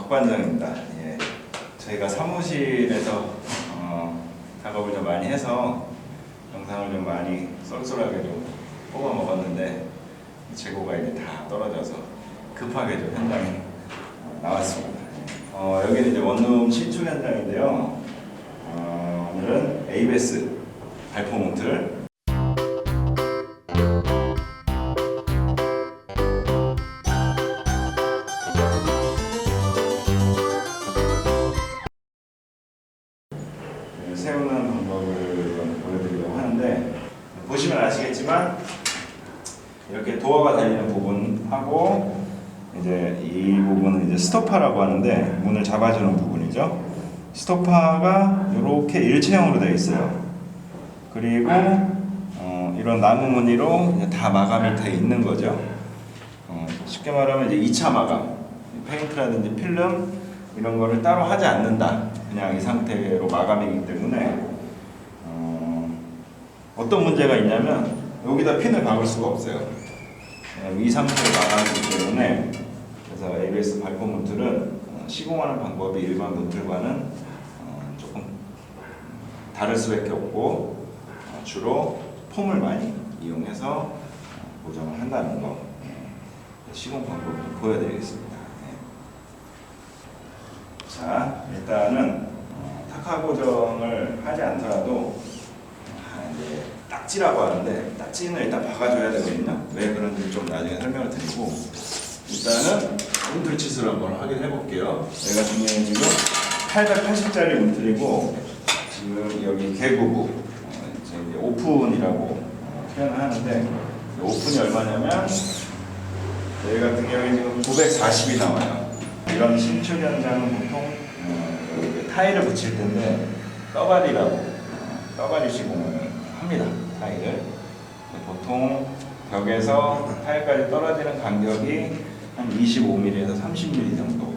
박반장입니다. 예, 저희가 사무실에서 작업을 좀 많이 해서 영상을 좀 많이 쏠쏠하게 좀 뽑아 먹었는데 재고가 이제 다 떨어져서 급하게 좀 현장에 나왔습니다. 여기는 이제 원룸 신축 현장인데요. 오늘은 ABS 발포 몽틀 세우는 방법을 좀 보여드리려고 하는데, 보시면 아시겠지만 이렇게 도어가 달리는 부분하고 이제 이 부분은 이제 스토퍼라고 하는데 문을 잡아주는 부분이죠. 스토퍼가 이렇게 일체형으로 되어 있어요. 그리고 이런 나무 무늬로 이제 다 마감이 되어 있는 거죠. 쉽게 말하면 이제 2차 마감, 페인트라든지 필름 이런 거를 따로 하지 않는다. 그냥 이 상태로 마감이기 때문에 어떤 문제가 있냐면 여기다 핀을 박을 수가 없어요. 이 상태로 마감이기 때문에, 그래서 ABS 발포 몽틀은 시공하는 방법이 일반 몽틀과는 조금 다를 수밖에 없고 주로 폼을 많이 이용해서 고정을 한다는 거, 시공 방법을 좀 보여드리겠습니다. 자, 일단은 탁화 고정을 하지 않더라도 이제 딱지라고 하는데 딱지는 일단 박아줘야 되거든요. 왜 그런지 좀 나중에 설명을 드리고, 일단은 문틀 치수를 한번 확인해 볼게요. 얘가 지금 880짜리 문틀이고, 지금 여기 개구부 이제 오픈이라고 표현을 하는데, 오픈이 얼마냐면 저희 같은 경우에 지금 940이 나와요. 이런 신축 현장은 보통 타일을 붙일 텐데 떠가리 시공을 합니다. 타일을 보통 벽에서 타일까지 떨어지는 간격이 한 25mm에서 30mm 정도.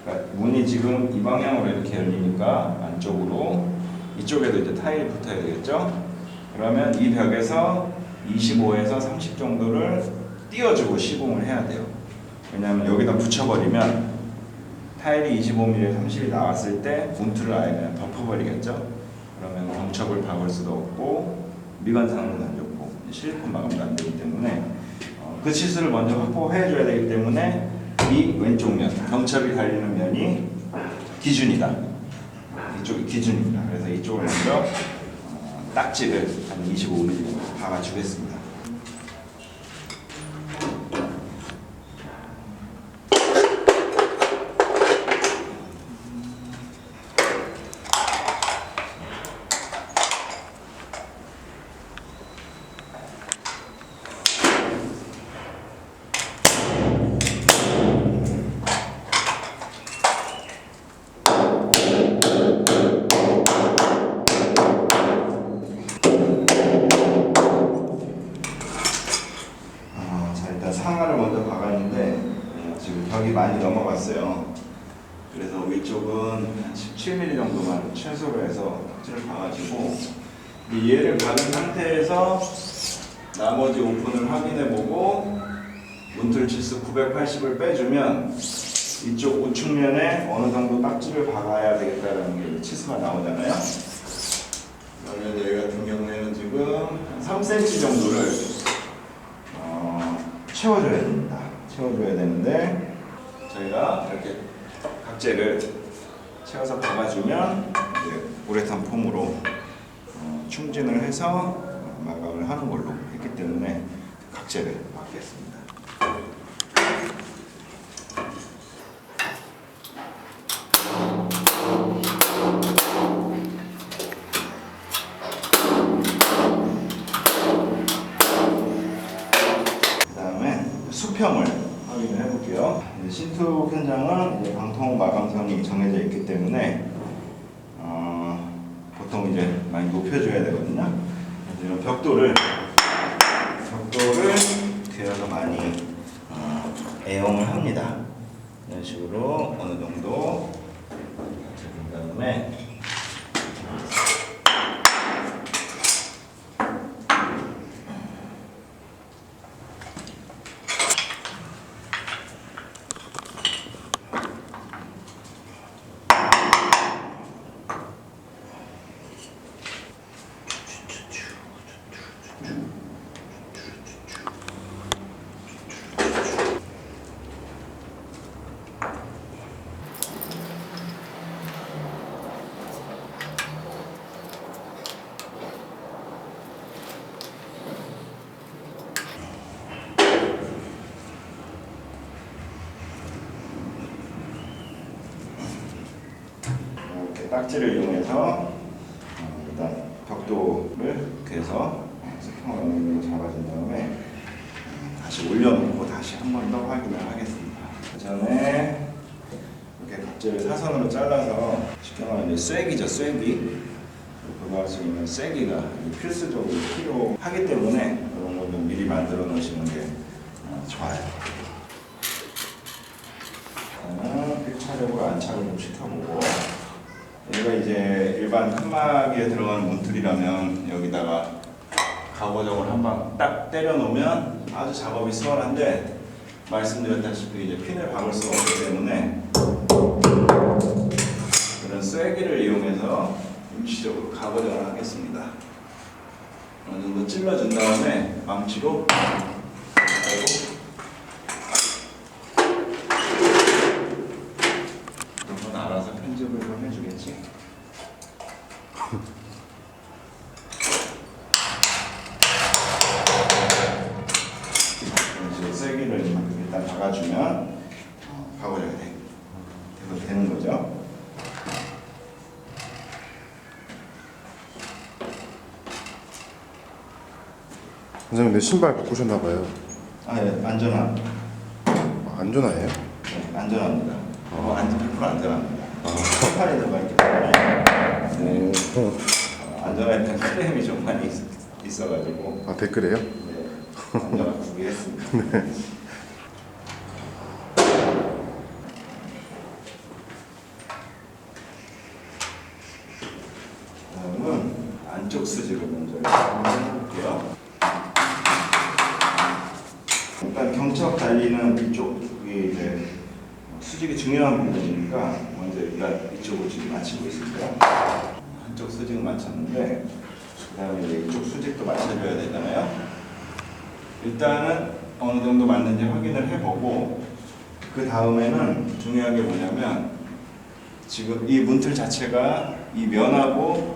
그러니까 문이 지금 이 방향으로 이렇게 열리니까 안쪽으로, 이쪽에도 이제 타일이 붙어야 되겠죠. 그러면 이 벽에서 25에서 30 정도를 띄워주고 시공을 해야 돼요. 왜냐하면 여기다 붙여버리면 타일이 25mm, 30이 나왔을 때 몽틀을 아예 그냥 덮어버리겠죠. 그러면 경첩을 박을 수도 없고 미관상도 안 좋고 실리콘 마감도 안 되기 때문에 그 치수를 먼저 확보해줘야 되기 때문에 이 왼쪽 면, 경첩이 달리는 면이 기준이다. 이쪽이 기준입니다. 그래서 이쪽을 먼저 딱지를 한 25mm 정도 박아주겠습니다. 상하를 먼저 박았는데 지금 벽이 많이 넘어갔어요. 그래서 위쪽은 한 17mm 정도만 최소로 해서 딱지를 박아주고, 얘를 박은 상태에서 나머지 오픈을 확인해보고 문틀 치수 980을 빼주면 이쪽 우측면에 어느 정도 딱지를 박아야 되겠다는 게 치수가 나오잖아요. 그러면 얘 같은 경우에는 지금 3cm 정도를 채워줘야 됩니다. 채워줘야 되는데 저희가 이렇게 각재를 채워서 박아주면 이제 우레탄 폼으로 충진을 해서 마감을 하는 걸로 했기 때문에 각재를 박겠습니다. 수평을 확인을 해볼게요. 신축 현장은 이제 방통 마감선이 정해져 있기 때문에 보통 이제 많이 높여줘야 되거든요. 이런 벽돌을 그여서 많이 애용을 합니다. 이런 식으로 어느 정도 그 다음에 딱지를 이용해서 일단 벽도를 이렇게 해서 수평으로 잡아준 다음에 다시 올려놓고 다시 한 번 더 확인을 하겠습니다. 그 전에 이렇게 각질을 사선으로 잘라서 쉽게 말하면 쐐기죠, 쐐기. 그거 수 있는 쐐기가 필수적으로 필요하기 때문에 그런 거 좀 미리 만들어 놓으시는 게 좋아요. 저는 1차적으로 안착을 좀 시켜보고, 여기가 이제 일반 칸막이에 들어가는 문틀이라면 여기다가 가고정을 한 방 딱 때려 놓으면 아주 작업이 수월한데, 말씀드렸다시피 이제 핀을 박을 수가 없기 때문에 그런 쐐기를 이용해서 임시적으로 가고정을 하겠습니다. 어느 정도 찔러준 다음에 망치로 이건 알아서 편집을 좀 해주겠지. 이런 식으로 쐐기를 일단 박아주면 가고정이 되는 거죠. 선생님 내 신발 바꾸셨나봐요. 예, 안전한. 안전하예요? 네, 안전합니다. 100% 안전합니다. 석판이 들어가 있기 때문에 네. 안전에 대한 클레임이 좀 많이 있어가지고. 댓글에요? 네, 안전을 구비했습니다. 네. 다음은 안쪽 수직을 먼저 해볼게요. 일단 경첩 달리는 이쪽이 이제 수직이 중요한 부분이니까 먼저 일단 이쪽을 지금 맞추고 있습니다. 한쪽 수직을 맞췄는데 그 다음에 이제 이쪽 수직도 맞춰줘야 되잖아요. 일단은 어느 정도 맞는지 확인을 해보고, 그 다음에는 중요한 게 뭐냐면 지금 이 문틀 자체가 이 면하고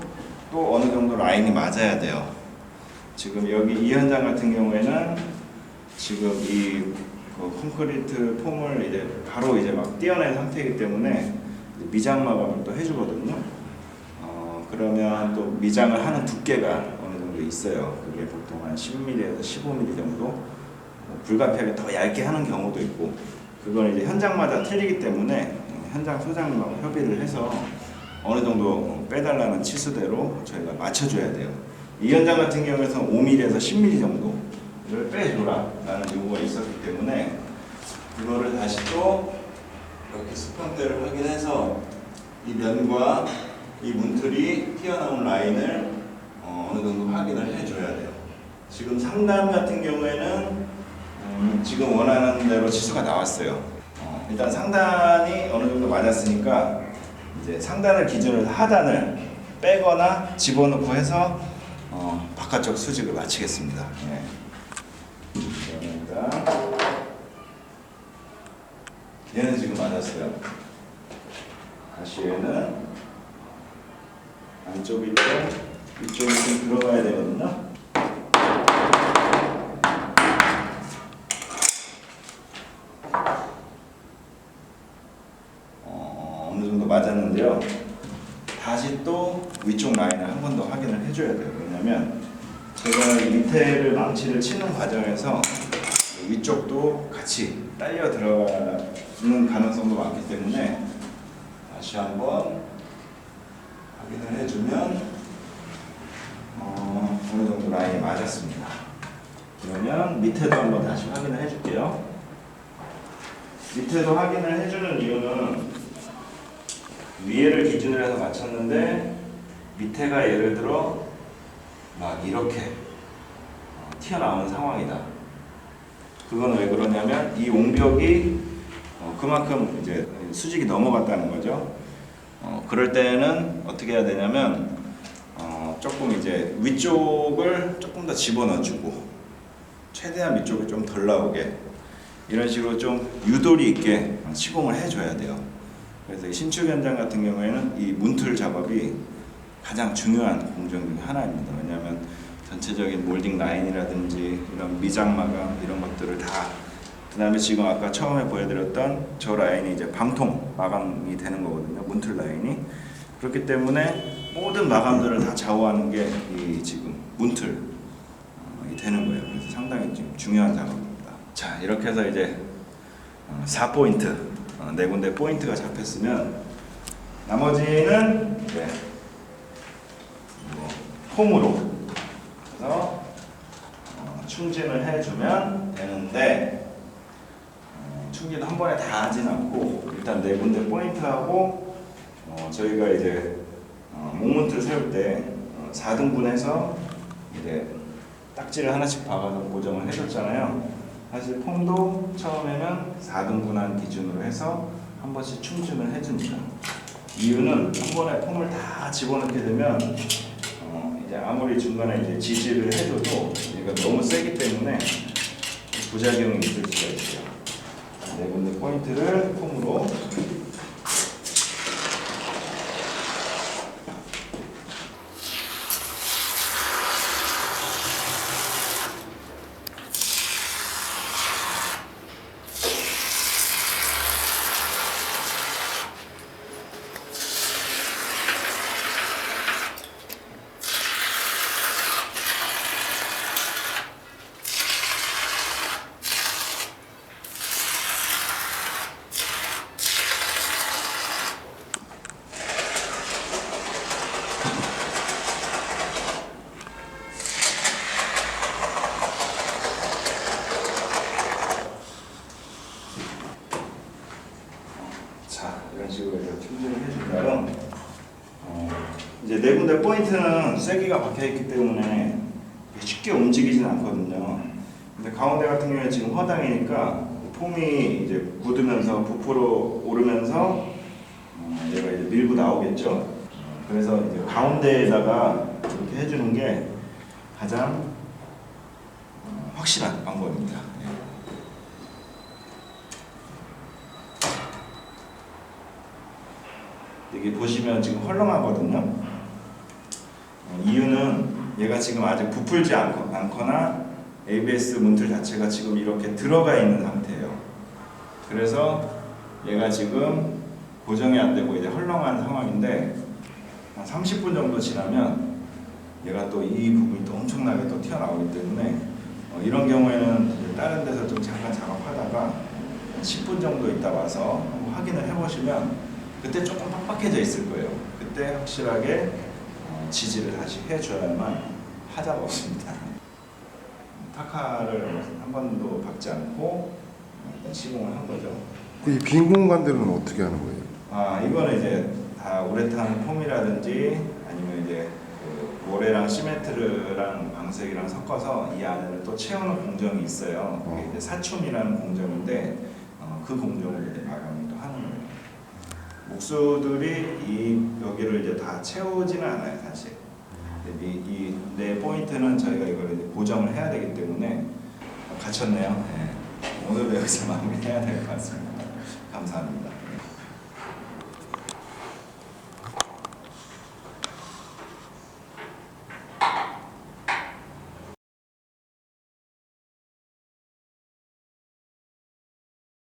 또 어느 정도 라인이 맞아야 돼요. 지금 여기 이 현장 같은 경우에는 지금 이 콘크리트 폼을 이제 바로 이제 막 떼어낸 상태이기 때문에 미장 마감을 또 해주거든요. 그러면 또 미장을 하는 두께가 어느 정도 있어요. 그게 보통 한 10mm에서 15mm 정도, 불가피하게 더 얇게 하는 경우도 있고, 그건 이제 현장마다 틀리기 때문에 현장 소장님하고 협의를 해서 어느 정도 빼달라는 치수대로 저희가 맞춰줘야 돼요. 이 현장 같은 경우에는 5mm에서 10mm 정도를 빼줘라 라는 요구가 있었기 때문에 그거를 다시 또 이렇게 수평대를 확인해서 이 면과 이 문틀이 튀어나온 라인을 어느 정도 확인을 해줘야 돼요. 지금 상단 같은 경우에는 지금 원하는 대로 치수가 나왔어요. 일단 상단이 어느 정도 맞았으니까 이제 상단을 기준으로 하단을 빼거나 집어넣고 해서 바깥쪽 수직을 맞추겠습니다. 네. 얘는 지금 맞았어요. 다시 얘는 안쪽인데 이쪽이 좀 들어가야 되거든요. 어느 정도 맞았는데요. 다시 또 위쪽 라인을 한 번 더 확인을 해줘야 돼요. 왜냐면 제가 밑에를 망치를 치는 과정에서 위쪽도 같이 딸려 들어가는 가능성도 많기 때문에 다시 한번 확인을 해주면 어느 정도 라인이 맞았습니다. 그러면 밑에도 한번 다시 확인을 해줄게요. 밑에도 확인을 해주는 이유는 위에를 기준으로 해서 맞췄는데 밑에가 예를 들어 막 이렇게 튀어나오는 상황이다. 그건 왜 그러냐면 이 옹벽이 그만큼 이제 수직이 넘어갔다는 거죠. 그럴 때는 어떻게 해야 되냐면 조금 이제 위쪽을 조금 더 집어넣어주고 최대한 위쪽이 좀 덜 나오게 이런 식으로 좀 유도리 있게 시공을 해줘야 돼요. 그래서 이 신축 현장 같은 경우에는 이 문틀 작업이 가장 중요한 공정 중 하나입니다. 왜냐하면 전체적인 몰딩 라인이라든지 이런 미장 마감 이런 것들을 다, 그다음에 지금 아까 처음에 보여드렸던 저 라인이 이제 방통 마감이 되는 거거든요. 문틀 라인이. 그렇기 때문에 모든 마감들을 다 좌우하는 게 이 지금 문틀 이 되는 거예요. 그래서 상당히 좀 중요한 작업입니다. 자, 이렇게 해서 이제 4포인트 네 군데 포인트가 잡혔으면 나머지는 이제 폼으로 그래서 충진을 해주면 되는데 충진 한 번에 다 하진 않고 일단 네 군데 포인트하고 저희가 이제 목문틀 세울 때 4등분해서 이제 딱지를 하나씩 박아서 고정을 해줬잖아요. 사실 폼도 처음에는 4등분한 기준으로 해서 한 번씩 충진을 해줍니다. 이유는 한 번에 폼을 다 집어넣게 되면 이제 아무리 중간에 이제 지지를 해줘도 얘가 너무 세기 때문에 부작용이 있을 수가 있어요. 네 군데 포인트를 폼으로 이런 식으로 해서 충전을 해준다면 이제 네 군데 포인트는 쐐기가 박혀 있기 때문에 쉽게 움직이진 않거든요. 근데 가운데 같은 경우에 지금 허당이니까 폼이 이제 굳으면서 부풀어 오르면서 얘가 이제 밀고 나오겠죠. 그래서 이제 가운데에다가 이렇게 해주는 게 가장 확실한 방법입니다. 여기 보시면 지금 헐렁하거든요. 이유는 얘가 지금 아직 부풀지 않거나 ABS 문틀 자체가 지금 이렇게 들어가 있는 상태예요. 그래서 얘가 지금 고정이 안 되고 이제 헐렁한 상황인데 한 30분 정도 지나면 얘가 또 이 부분이 또 엄청나게 또 튀어나오기 때문에 이런 경우에는 이제 다른 데서 좀 잠깐 작업하다가 한 10분 정도 있다 와서 한번 확인을 해보시면 그때 조금 빡빡해져 있을 거예요. 그때 확실하게 지지를 다시 해줘야만 하자가 없습니다. 타카를 한 번도 박지 않고 일단 시공을 한 거죠. 이 빈 공간들은 어떻게 하는 거예요? 이거는 이제 다 우레탄 폼이라든지 아니면 이제 그 모래랑 시멘트랑 방석이랑 섞어서 이 안에를 또 채우는 공정이 있어요. 그게 이제 사춤이라는 공정인데 그 공정을 이제 마감을 또 하는 거예요. 목수들이 이 여기를 이제 다 채우지는 않아요, 사실. 이 네 포인트는 저희가 이걸 이제 고정을 해야 되기 때문에 갇혔네요. 네. 오늘도 여기서 마무리해야 될 것 같습니다. 감사합니다.